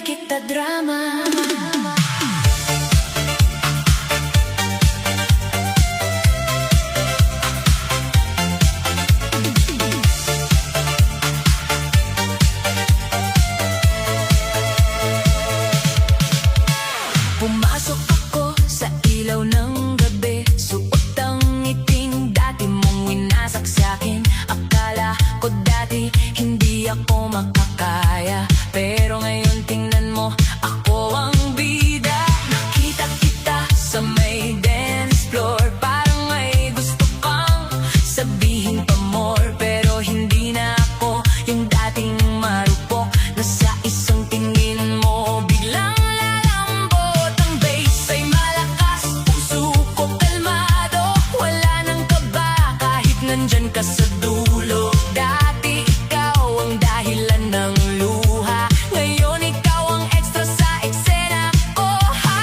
kita drama. Pumasok ako sa ilaw ng gabi, suot ang ngiting dati mong winasak sa'kin. Akala ko dati hindi ako makakaya, pero ngayon tingnan mo, ako ang bida. Nakita kita sa may dance floor, parang may gusto kang sabihin pa more, pero hindi na ako yung dating marupok na sa isang tingin mo biglang nandyan ka sa dulo. Dati ikaw ang dahilan ng luha, ngayon ikaw ang extra sa eksena ko, ha?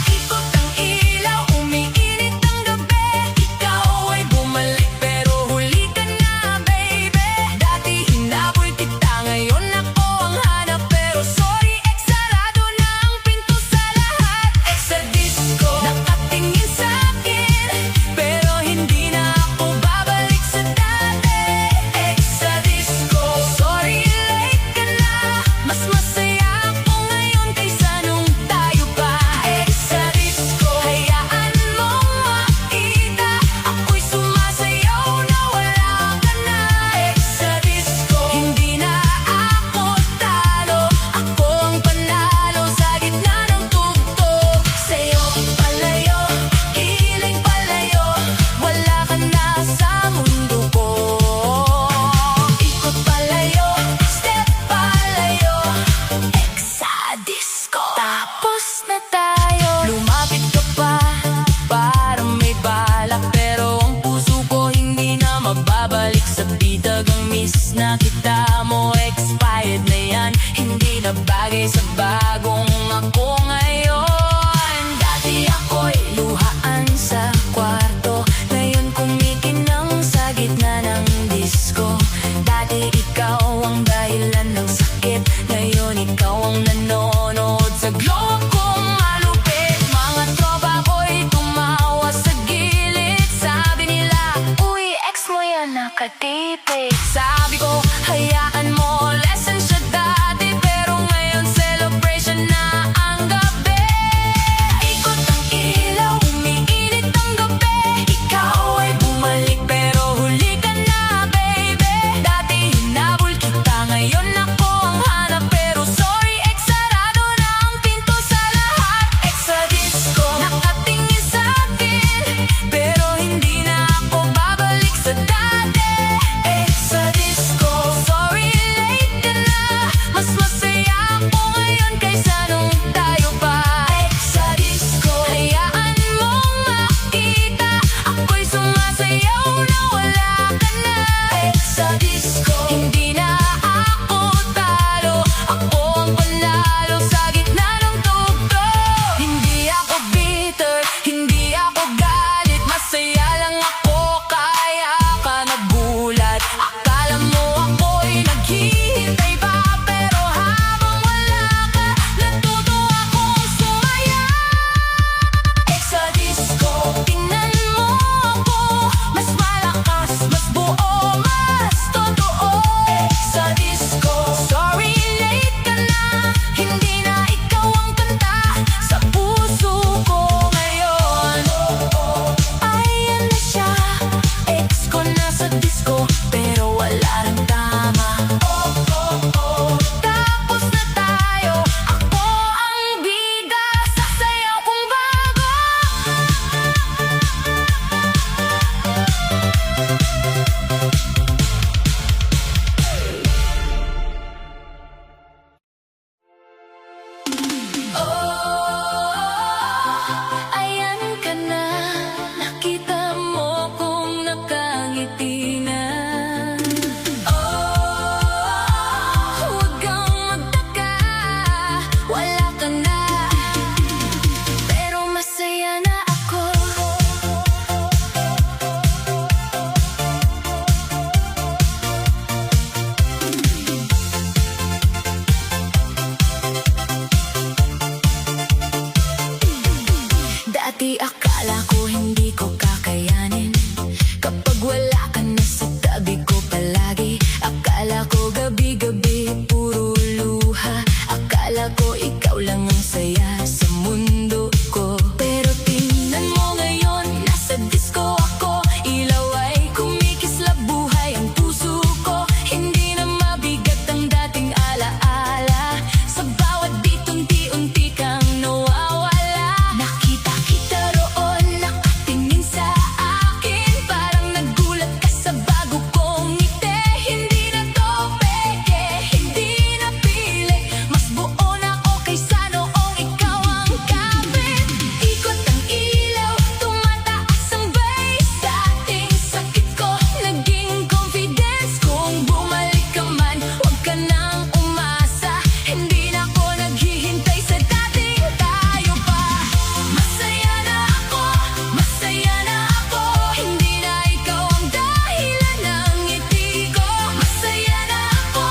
Ikot ang ilaw, umiinit ang gabi, ikaw ay bumalik pero huli ka na, baby. Dati hinabol kita, ngayon ako ang hanap, pero sorry, sarado na ang pinto sa lahat. Sa disco, nakatingin sa'kin, pero hindi na ako babalik sa dati. Sa disco, sorry, late ka na, mas masaya ako ngayon kaysa nung tayo pa. Sa disco, hayaan mong makita, ako'y sumasayaw na wala ka na. Sa disco, hindi na ako talo, ako ang panalo sa gitna ng tugtog. Sa'yo palayo, hiling palayo, wala ka na sa mundo ko. Ikot palayo, step palayo, sa disco. Tapos na tayo. Lumapit ka pa, parang may balak, pero ang puso ko hindi na mababalik sa bitagang miss na kita mo. Expired na yan, hindi na bagay sa bagong ako ngayon. Dati ako'y luhaan sa kwarto, ngayon kumikinang sa gitna ng disco. Dati ikaw ang dahilan ng sakit, ngayon ikaw ang nanonood sa glow kong malupit. Mga tropa ko'y tumawa sa gilid, sabi nila, uy, ex mo yan nakatipid. Sabi ko, hayaan mo, lesson siya dati, pero ngayon celebration na ang gabi. Ikot ang ilaw, umiinit ang gabi, ikaw ay bumalik pero huli ka na, baby. Dati hinabol kita, ngayon ako ang hanap, pero sorry, sarado na ang pinto Dati akala ko hindi ko kakayanin, kapag wala ka na sa tabi ko palagi. Akala ko gabi-gabi puro luha, akala ko ikaw lang ang saya sa mundo ko. Pero tingnan mo ngayon, nasa disco ako, ilaw ay kumikislap, buhay ang puso ko. Hindi na mabigat ang dating alaala, sa bawat beat unti-unti kang nawawala. Nakita kita roon, nakatingin sa akin, parang nagulat ka sa bago kong ngiti. Hindi na to peke, hindi na pili, mas buo na ako kaysa noong ikaw ang kapit. Ikot ang ilaw, tumataas ang bass, dating sakit ko naging confidence. Kung bumalik ka man, huwag ka nang umasa, hindi na ako naghihintay sa dating tayo pa. Masaya na ako, hindi na ikaw ang dahilan ng ngiti ko. Masaya na ako,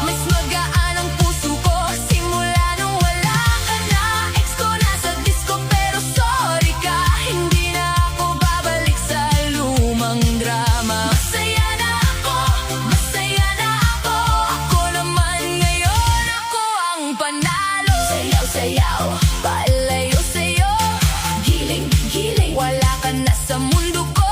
mas magaan ang puso ko simula nung wala ka na. Ex ko nasa disco pero sorry ka, hindi na ako babalik sa lumang drama. Masaya na ako, ako naman ngayon, ako ang panalo. Sayaw-sayaw, palayo sa'yo, giling-giling, wala ka na sa mundo ko.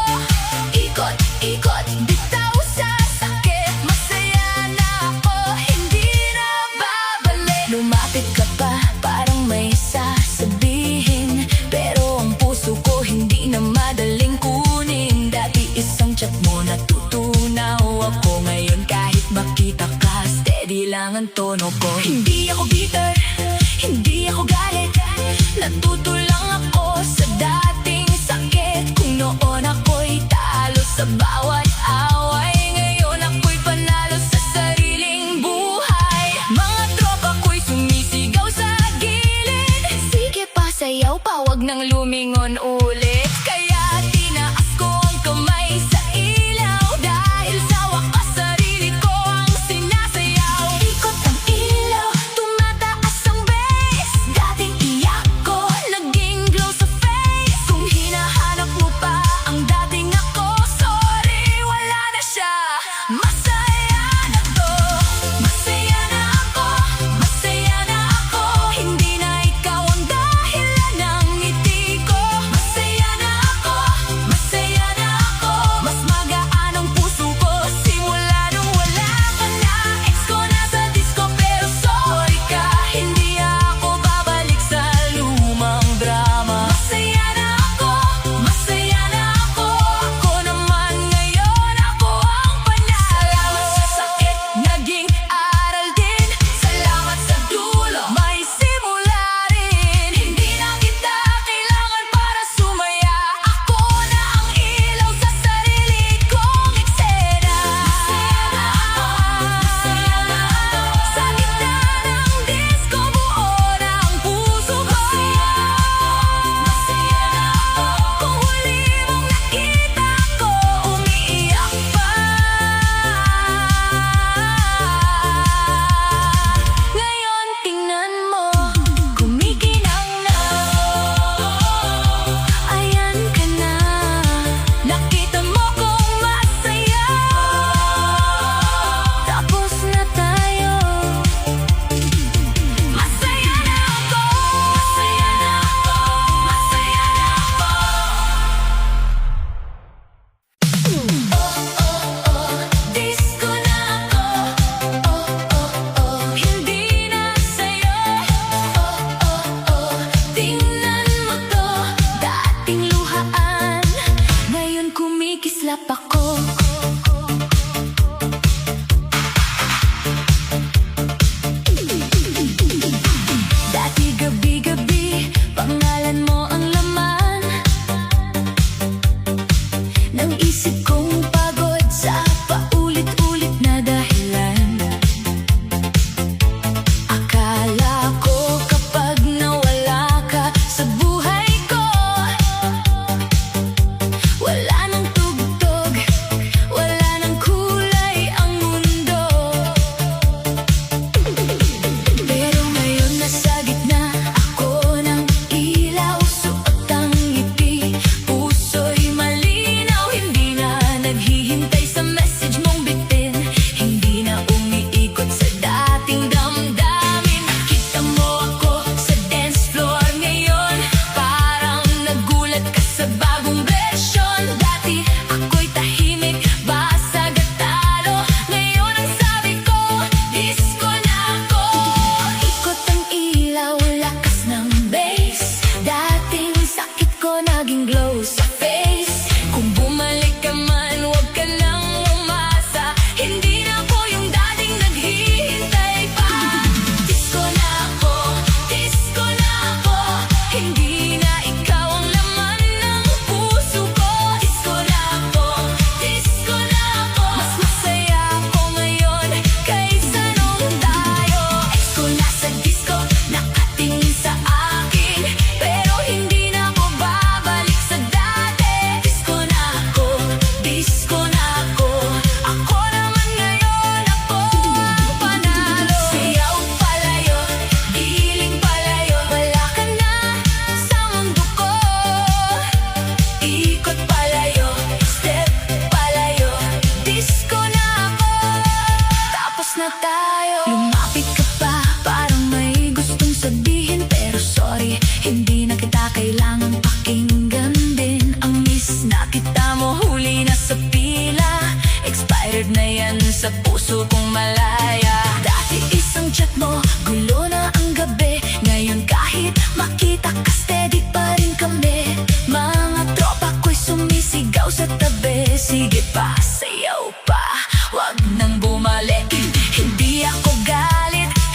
Ikot-ikot, bitaw sa sakit. Masaya na ako, hindi na babalik. Lumapit ka pa, parang may sasabihin, pero ang puso ko hindi na madaling kunin. Dati isang chat mo natutunaw ako, ngayon kahit makita ka, steady lang ang tono ko. Hindi ako bitter, hindi ako galit, natuto lang ako sa dating sakit. Kung noon ako'y talo sa bawat away, ngayon ako'y panalo sa sariling buhay. Mga tropa ko'y sumisigaw sa gilid, sige pa, sayaw pa, wag nang lumingon ulit. Kaya tinaas ko ang kamay sa ilaw, dahil sa wakas sarili ko ang sinasayaw. Ikot ang ilaw, tumataas ang bass, dating iyak ko naging glow sa face. Kung hinahanap mo pa ang dating ako, sorry, wala na siya.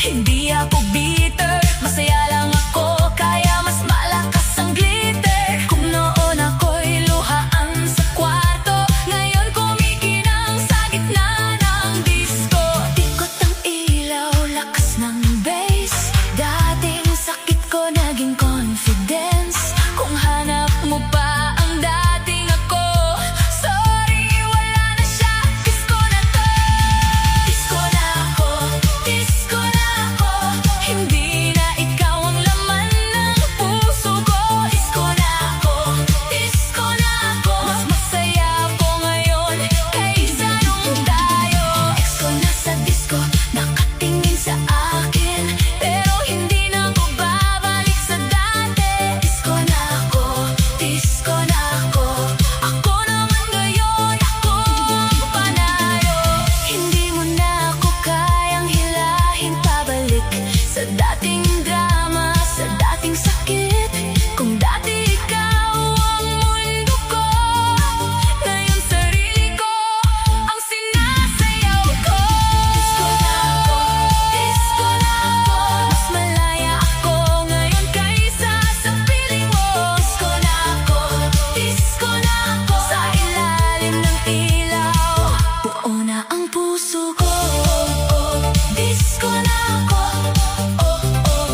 Hindi ako bitter, masaya lang ako, kaya mas malakas ang glitter. Kung noon ako'y luhaan sa kwarto, ngayon kumikinang sa gitna ng disco. Ikot ang ilaw, lakas ng bass, dating sakit ko naging confidence. Kung hanap mo pa ang dating ako, sorry, wala na siya, disco na to. Disco na ako, disco na ako, hindi na ikaw ang laman ng puso ko. Disco na ako, disco na ako, mas masaya ako ngayon kaysa nung tayo. Ex ko na sa disco, nakatingin sa akin, pero hindi na ako babalik sa dati. Disco na ako, disco na ako, ako naman ngayon, ako ang panalo. Hindi mo na ako kayang hilahin pabalik sa dating drama, sa dating sakit. Kung dati ikaw ang mundo ko, ngayon sarili ko ang sinasayaw ko. Disco na ako, disco na ako, mas malaya ako ngayon kaysa sa piling mo. Disco na ako, disco na ako, sa ilalim ng ilaw, buo na ang puso ko. Disco na ako, oh, oh,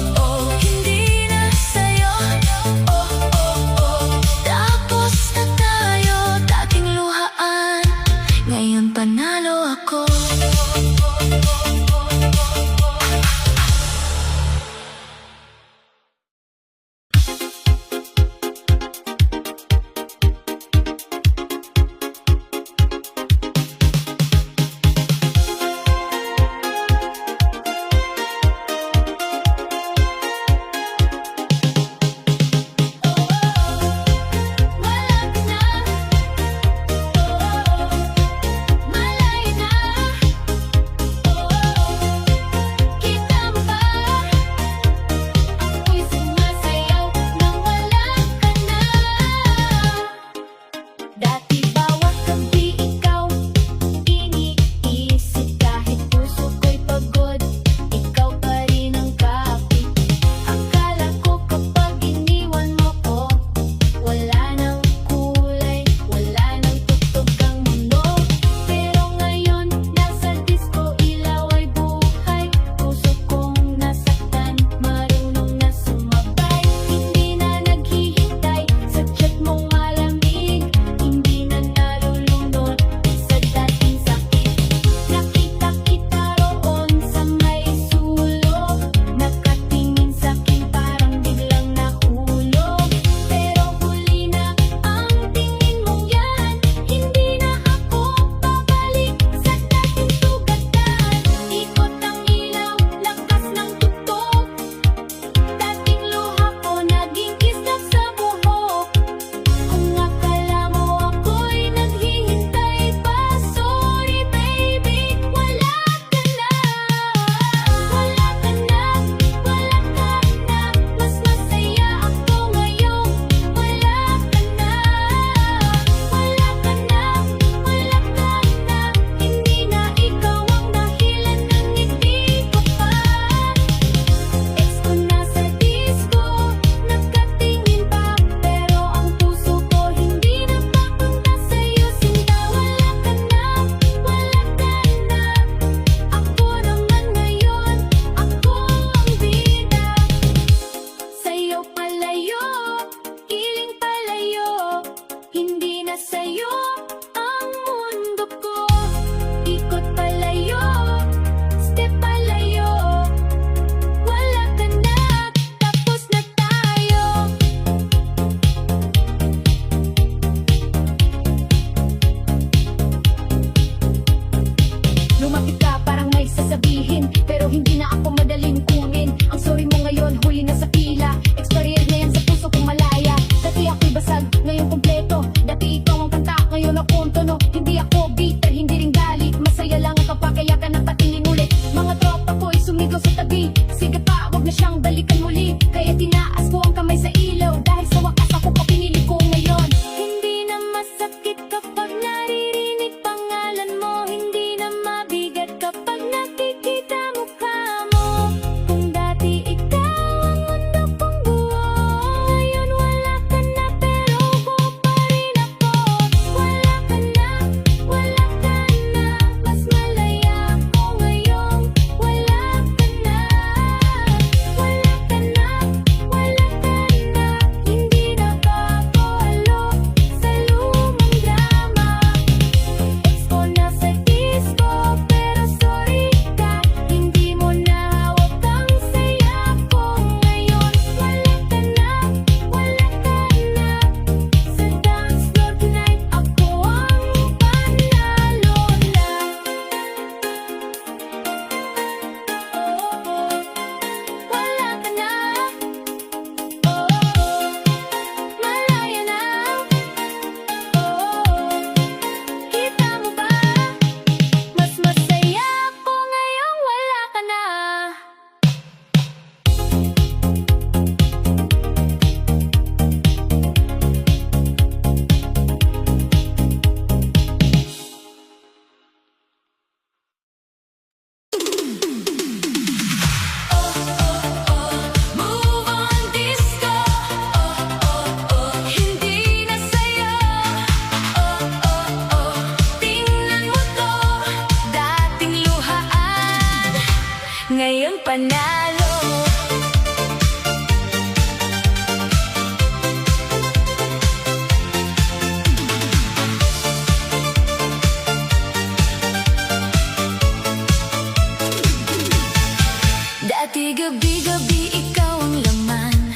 Gabi-gabi ikaw ang laman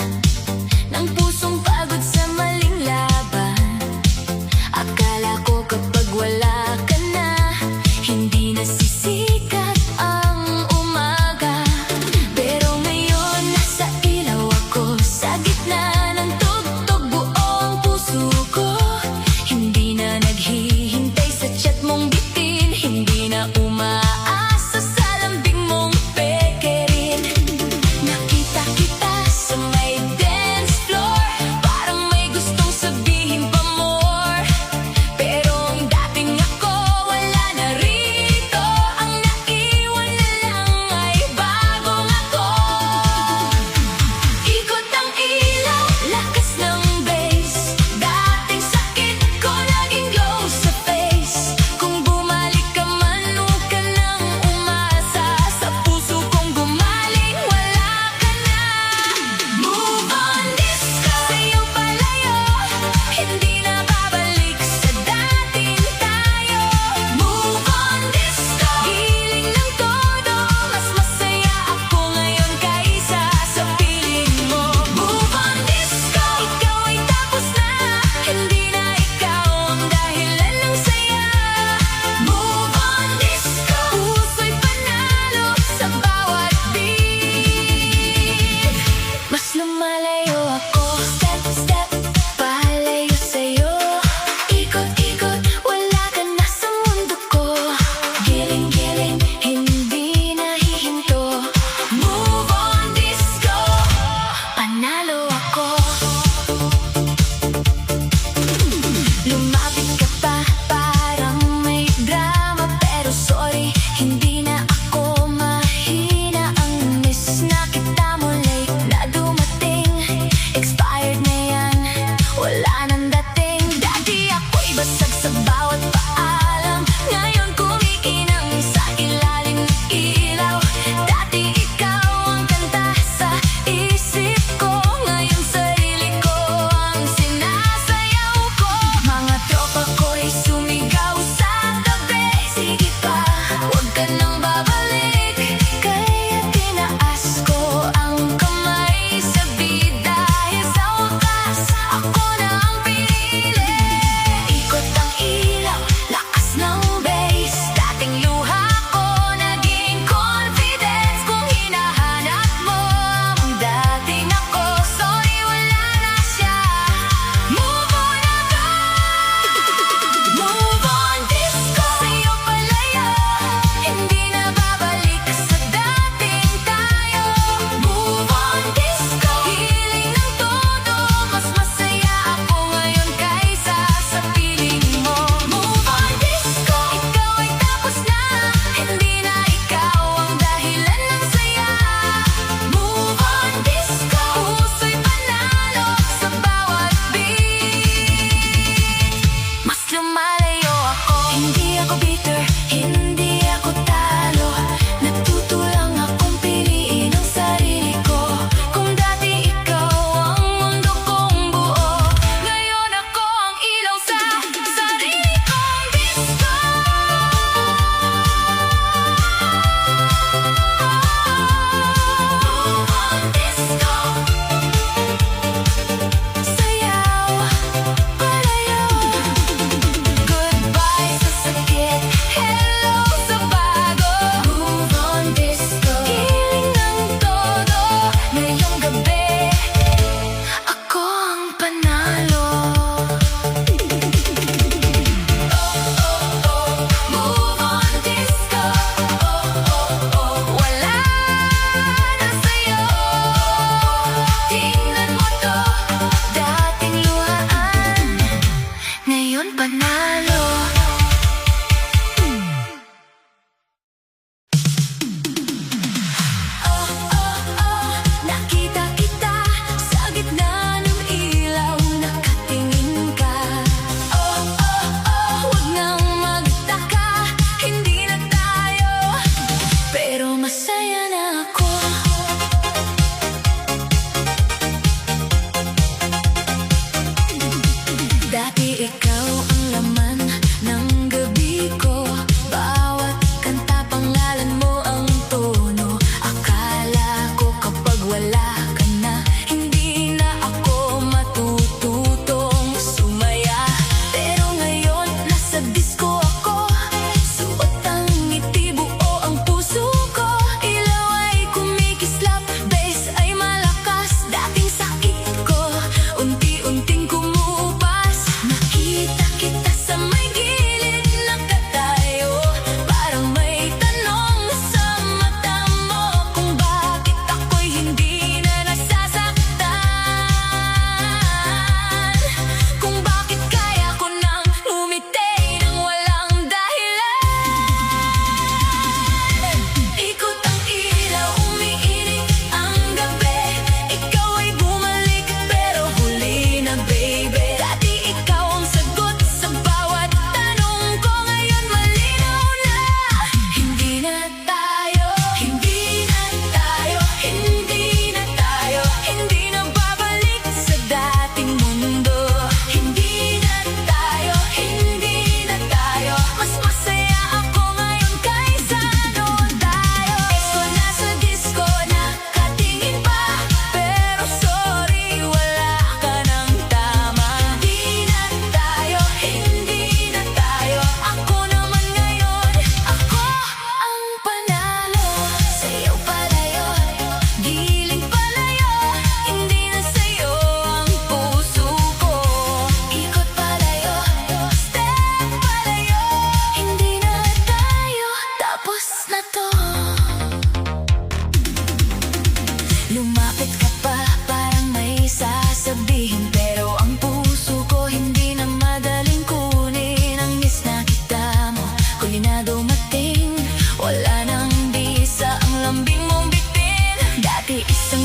ng pusong pagod sa maling laban. Akala ko kapag wala ka na, hindi nasisikat ang umaga. Pero ngayon nasa ilaw ako, sa gitna ng tugtog buong puso ko. Hindi na naghihintay sa chat mong bitin, hindi na umaasa sa lambing mong peke rin. Nakita kita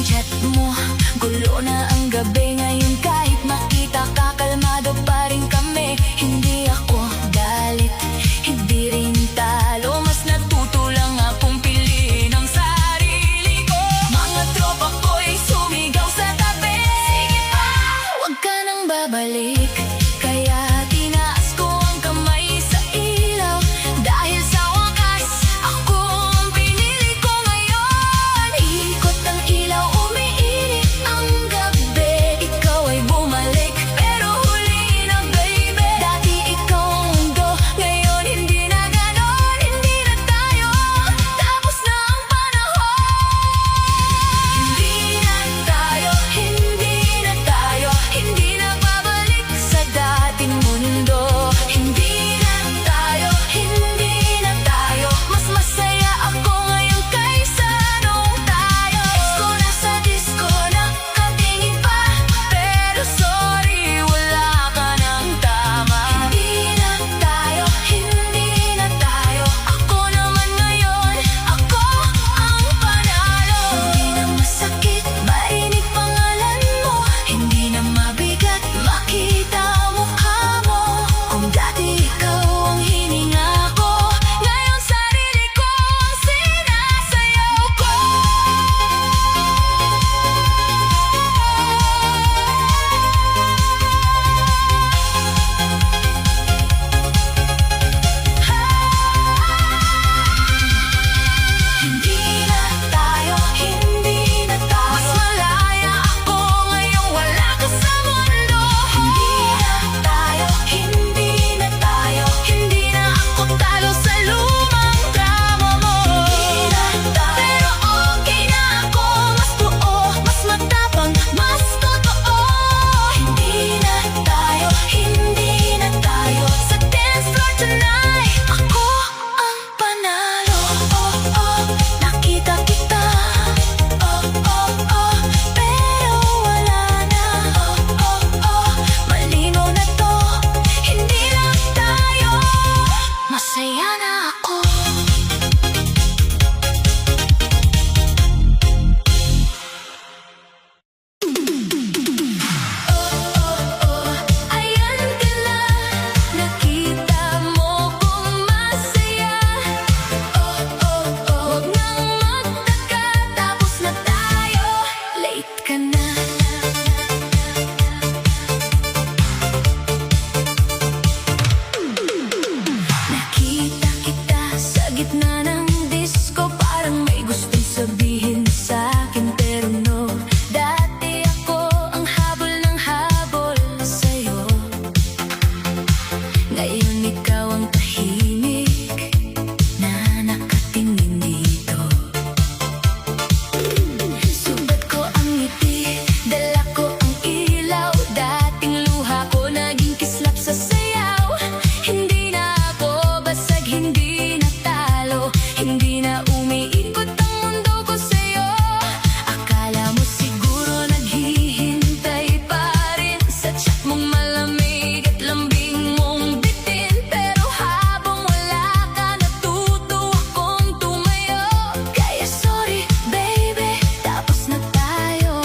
chat mo. Gulo na ang gabi ngayon, kahit makita ka, kalmado pa rin kami. Hindi ako galit, hindi rin talo, mas natuto lang akong piliin ang sarili ko. Mga tropa ko'y sumigaw sa tabi, sige pa, huwag ka nang babalik. Kaya tinaas ko ang kamay sa ilaw, dahil sa wakas ako ang pinili ko ngayon. Ikot ang ilaw, umiinit ang gabi, ikaw ay bumalik, pero huli na baby. Dati ikaw ang mundo, ngayon hindi na ganon. Hindi na tayo, tapos na ang panahon. Hindi na tayo, hindi na tayo, hindi na babalik sa dating mundo. Hindi na tayo, hindi na tayo, mas masaya ako ngayon kaysa nung tayo. Ex ko nasa disco, nakatingin pa, pero sorry, wala ka ng tama. Hindi na tayo, hindi na tayo, ako naman ngayon, ako ang panalo. Hindi na masakit marinig pangalan mo, hindi na mabigat makita ang mukha mo. Kung dati ikaw ang hininga ko, ngayon sarili ko ang sinasayaw ko. Hindi na tayo, hindi na tayo, mas malaya ako ngayong wala ka sa mundo. Hindi na tayo, hindi na tayo, hindi na ako talo sa lumang drama mo. Hindi na tayo, pero okay na ako, mas buo, mas matapang, mas totoo. Hindi na tayo, hindi na tayo, sa dance floor tonight, ako ang panalo. Oh, oh, nakita kita, oh, oh, oh, pero wala na. Oh, oh, oh, malinaw na to, hindi lang tayo, masaya na ako. Ayan ka na, nakita mo kung masaya. Huwag nang magtaka, tapos na tayo, late ka na. Nakita kita sa gitna ng disco, parang may gustong sabihin sa akin, pero no. Dati ako ang habol ng habol sa'yo, ngayon ikaw ang tahimik na nakatingin dito. Subat ko ang ngiti, dala ko ang ilaw, dating luha ko naging kislap sa sayaw. Hindi na ako basag, hindi na talo, hindi na umiikot ang mundo ko sa'yo. Akala mo siguro naghihintay pa rin sa chat mong malamig at lambing mong bitin, pero habang wala ka, natuto akong tumayo. Kaya sorry baby, tapos na tayo.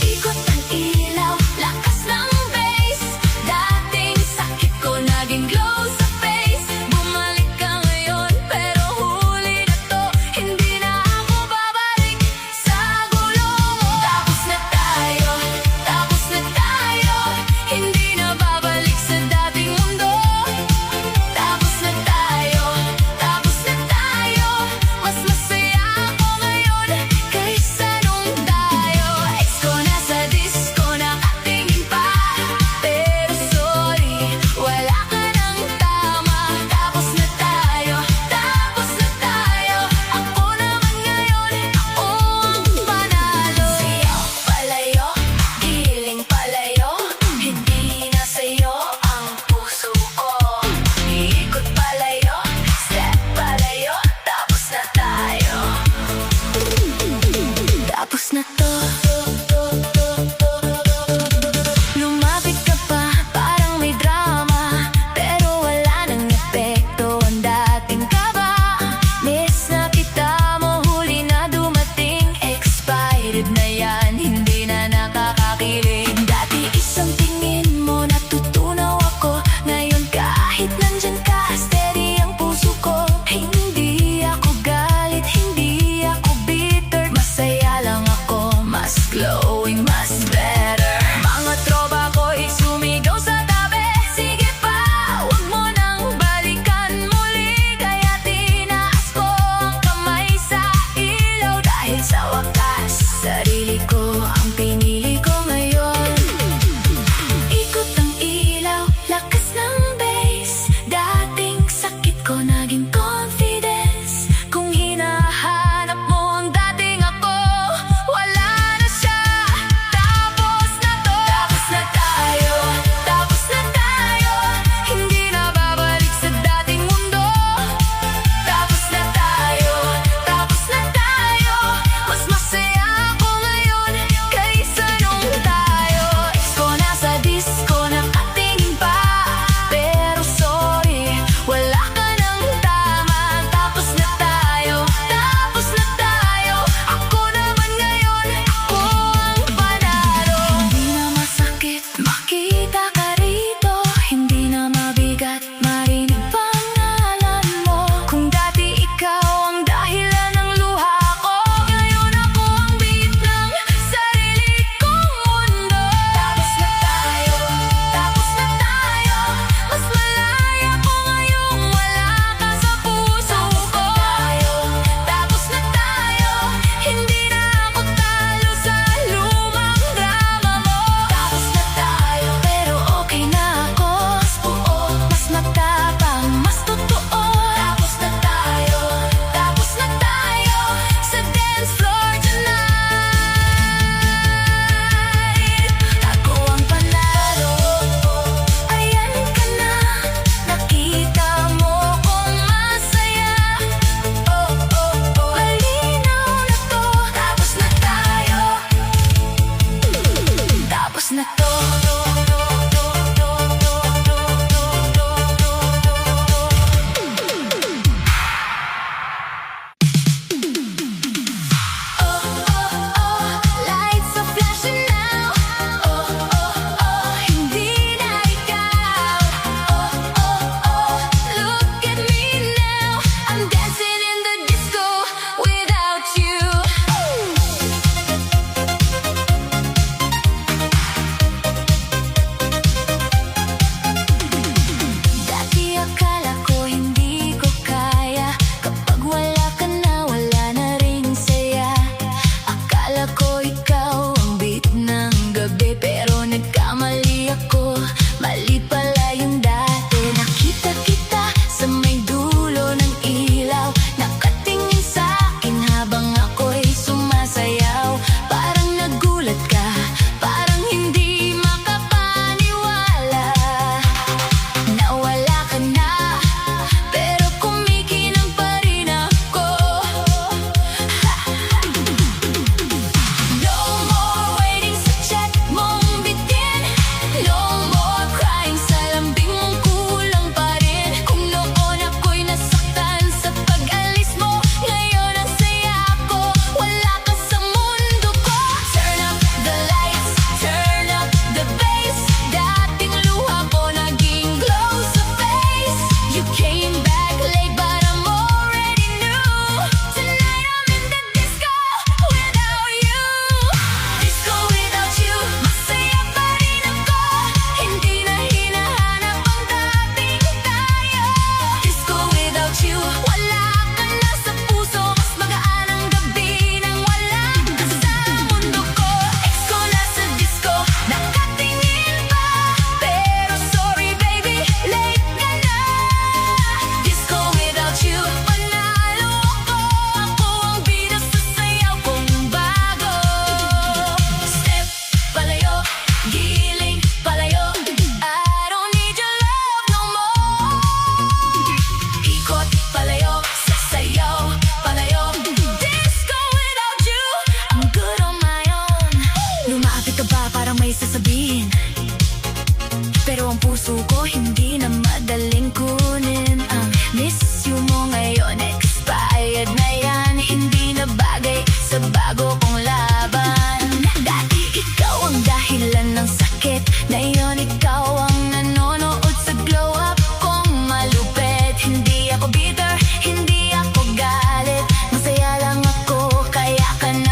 Ikot ang ilaw, lakas ng bass, dating sakit ko naging glow sa face. Bumalik ka ngayon, pero huli na to, hindi na ako babalik sa gulo mo. Tapos na tayo, hindi na babalik sa dating mundo. Tapos na tayo, mas masaya ako ngayon kaysa nung tayo. Ex ko nasa disco, nakatingin pa, pero sorry, wala ka ng tama. Tapos na tayo, ako naman ngayon, ako ang panalo. Siyaw palayo, giling palayo, hindi na sa'yo ang puso ko. Iikot palayo, step palayo, tapos na tayo. Tapos na to. Lumapit ka pa, parang may drama, pero wala nang epekto ang dating kaba. Miss na kita mo, huli na dumating, ex pa paligid na yan, hindi na nakakakilig. Dati isang tingin mo natutunaw ako, ngayon kahit nandyan ka, steady ang puso ko. Hindi ako galit, hindi ako bitter, masaya lang ako, mas glowing, mas better. Mga tropa ko'y sumigaw sa tabi, sige pa, huwag mo nang balikan muli. Kaya tinaas ko ang kamay sa ilaw, dahil sa wakas sarili ko ang pinili ko ngayon. Ikot ang ilaw, lakas ng bass, dating sakit ko naging confidence. Kung hinahanap mo ang dating ako, wala na siya.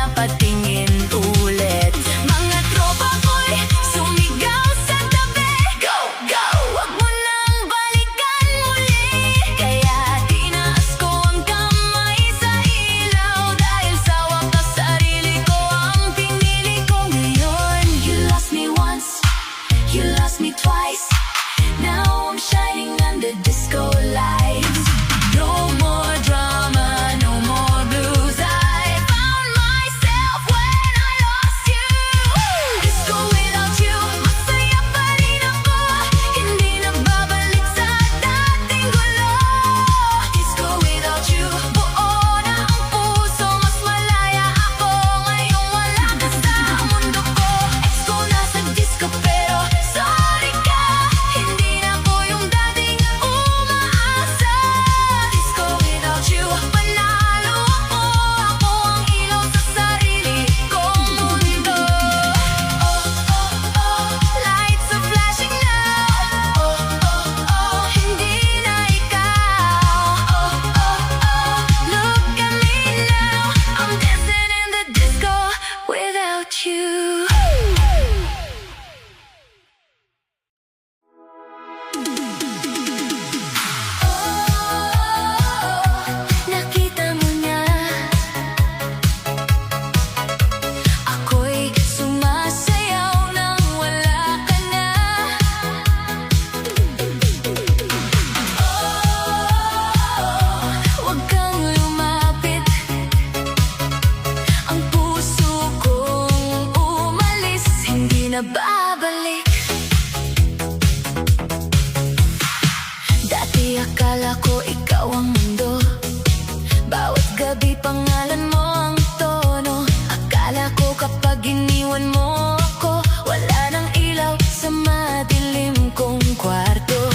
mapatingin ulit. Mga tropa ko'y sumigaw sa tabi. Go, go! Wag mo nang balikan muli. Kaya tinaas ko ang kamay sa ilaw, dahil sa wakas sarili ko ang pinili ko ngayon. You lost me once, you lost me twice. Now I'm shining under disco lights. No more drama, no more blues. I found myself when I lost you. Disco without you, masaya pa rin ako. Hindi na babalik sa dating gulo. Disco without you, buo na ang puso. Mas malaya ako ngayong wala ka sa mundo ko. Ex ko nasa disco pero sorry ka, hindi na ko yung dating umaasa. Disco without you, panalo ako. Ako ang ilaw sa sarili kong mundo. Oh, oh, oh, lights are flashing now. Oh, oh, oh, hindi na ikaw. Oh, oh, oh, look at me now. I'm dancing in the disco without you. Nakita mo na ako'y sumasayaw nang wala ka na. Huwag kang lumapit, ang puso kong umalis, hindi na babalik. Dati akala ko ikaw ang mundo, bawat gabi pangalan mo ang tono. Akala ko kapag iniwan mo ako, wala nang ilaw sa madilim kong kwarto.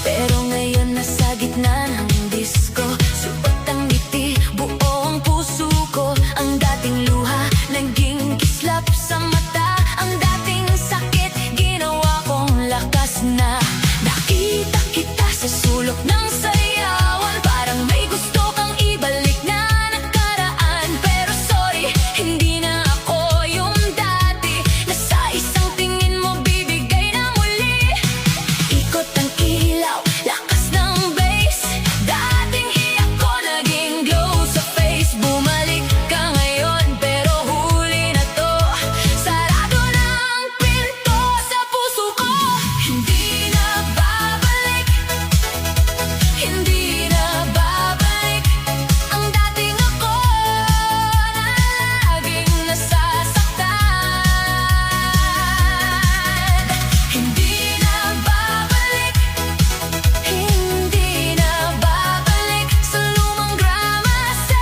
Pero ngayon nasa gitna ng disco, suot ang ngiti, buo ang puso ko. Ang dating luha, naging kislap sa mata. Ang dating sakit, ginawa kong lakas na. Nakita kita sa sulok ng sayawan, parang may gusto kang ibalik na nakaraan. Pero sorry, hindi na ako yung dati, na sa isang tingin mo bibigay na muli. Ikot ang ilaw, lakas ng bass, dating iyak ko naging glow sa face. Bumalik ka ngayon pero huli na to, sarado na ang pinto sa puso ko. Hindi na babalik, hindi na babalik ang dating ako na laging nasasaktan. Hindi na babalik, hindi na babalik sa lumang grama, sa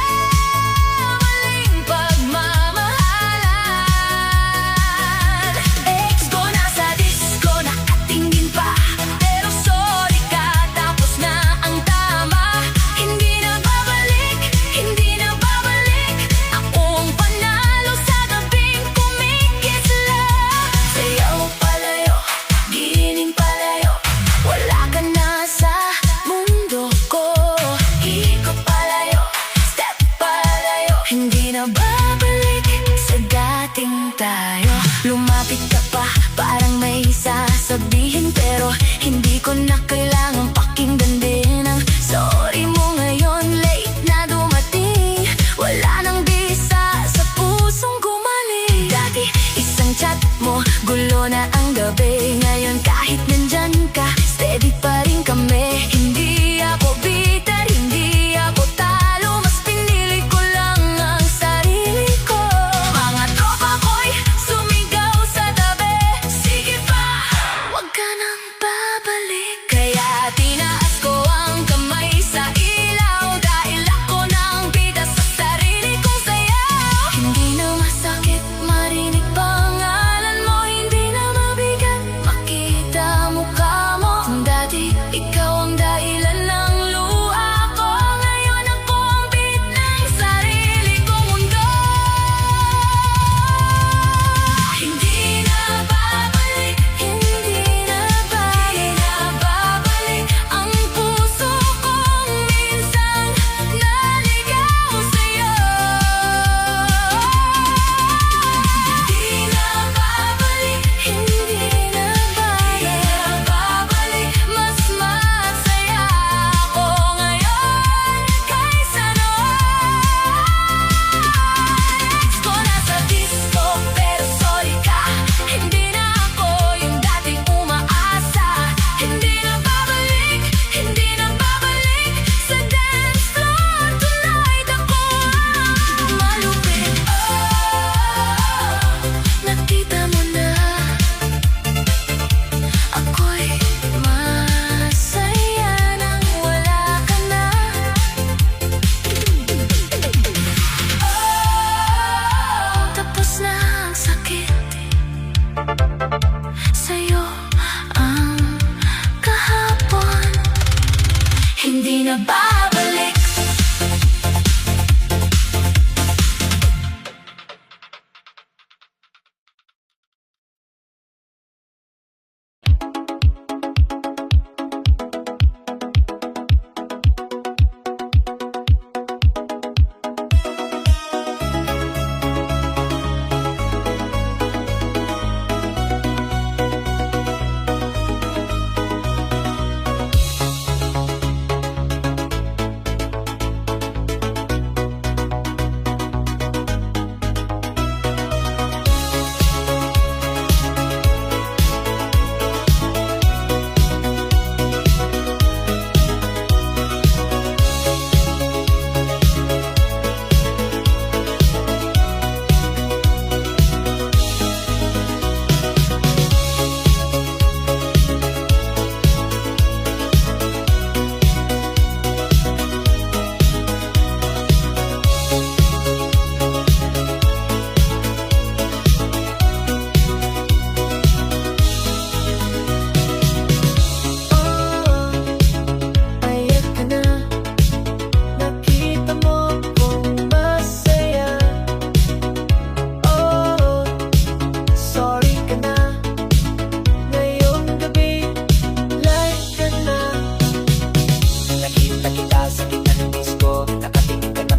maling pagmamahalan. Ex ko nasa disco, nakatingin pa, pero sorry ka, tapos na ang tama. Hindi na babalik, hindi na babalik. Ako ang panalo sa gabing kumikisla. Sayaw palayo, gining palayo, wala ka na sa mundo ko. Ikot palayo, step palayo, hindi na babalik sa dating tayo. Lumapit ka pa, parang may sasabihin, pero hindi ko na kailangang pakinggan din ang sorry mo ngayon. Late na dumating, wala nang bisa sa pusong gumaling. Dati isang chat mo, gulo na ang gabi. Ngayon kahit nandyan ka, steady pa rin kami. Hindi ako bitter, hindi ako talo, mas pinili ko lang ang sarili ko. Mga tropa ko'y sumigaw sa tabi. Sige pa, wag ka nang babalik. Kaya tinaas ko ang kamay sa ilaw, dahil ako nang bida sa sarili kong sayaw. Hindi na masakit marinig pangalan mo, hindi na mabigyan na babalik.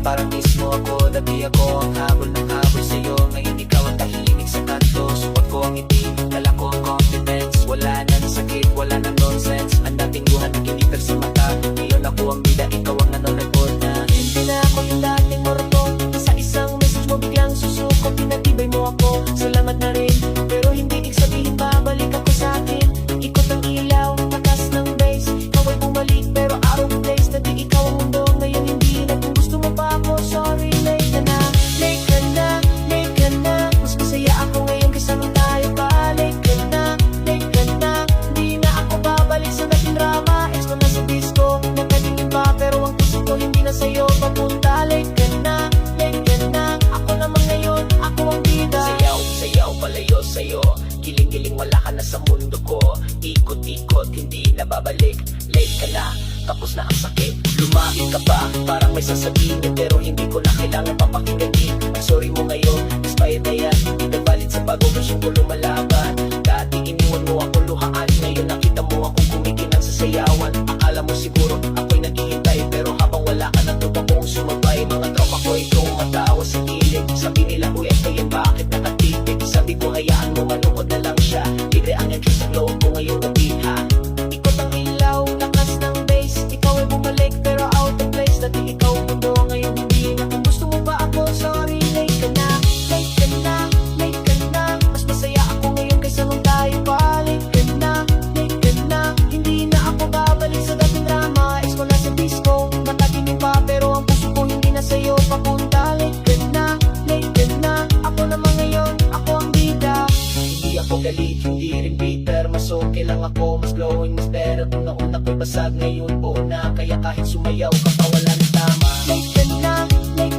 Parang mismo ako, dati ako ang habol ng habol sa'yo. Ngayon ikaw ang tahimik sa kanto. Suot ko ang ngiti, dala ko ang confidence. Wala nang sakit, wala nang nonsense. Ang dating buhan ng kiniper sa mata. Ngayon ako ang bida, ikaw ang nanonood na. Hindi na ako yung dating mortong. Sa isang message mo biglang susuko. Pinatibay mo ako, salamat na rin. Pero hindi ibig sabihin babalik ako sa akin. Ikot ang ilaw, takas ng base. Ikaw ay bumalik pero out of place. Dati ikaw ang mundo, ngayon hindi na. Kung gusto mo pa ako, sorry, late ka na. Late ka na, late ka na. Mas masaya ako ngayon kaysa nung tayo pa. Late ka na, late ka na. Hindi na ako babalik sa dating drama. Ex ko na sa disco, nakatingin pa pero ang puso ko hindi na sa'yo papunta. Late ka na, late ka na. Ako naman ngayon, ako ang bida. Sayaw, sayaw, palayo sa'yo. Giling-giling, wala ka na sa mundo ko. Ikot-ikot, hindi na babalik. Late ka na, tapos na ang sakit. Lumaki ka pa, parang may sasabihin niya. Pero hindi ko na kailangan papakinggan din. Ang sorry mo ngayon, expired na yan. Hindi na valid sa bagong version ko lumalaban. Dati iniwan mo ako luhaan. Ngayon nakita mo akong kumikinang sa sayawan. Akala mo siguro ako'y naghihintay. Pero habang wala ka na tupa kong sumabay. Mga tropa ko itong matawa sa gilid. Sabi nila, uy, ito yan, bakit nakatitig? Sabi ko, hayaan mo, manood na lang siya. Libre ang entry sa loob ko ngayong gabi, ha? Ikot ang ilaw, lakas ng bass. Ikaw ay bumalik pero out of place. Dati ikaw mundo, ngayon hindi na. Kung gusto mo ba ako, sorry, late ka na. Late ka na, late ka na. Mas masaya ako ngayon kaysa nung tayo pa. Late ka na, late ka na. Hindi na ako babalik sa dating drama. Ex ko na sa disco, nakatingin pa pero ang puso ko hindi na sa'yo papunta. Late ka na, late ka na. Ako naman ngayon, ako ang bida. Hindi ako galit, hindi rin bitter. Mas okay lang ako, mas glowing, mas better. Kung nauna ko'y basag, ngayon buo na. Kaya kahit sumayaw ka pa, wala nang tama. Late ka na, late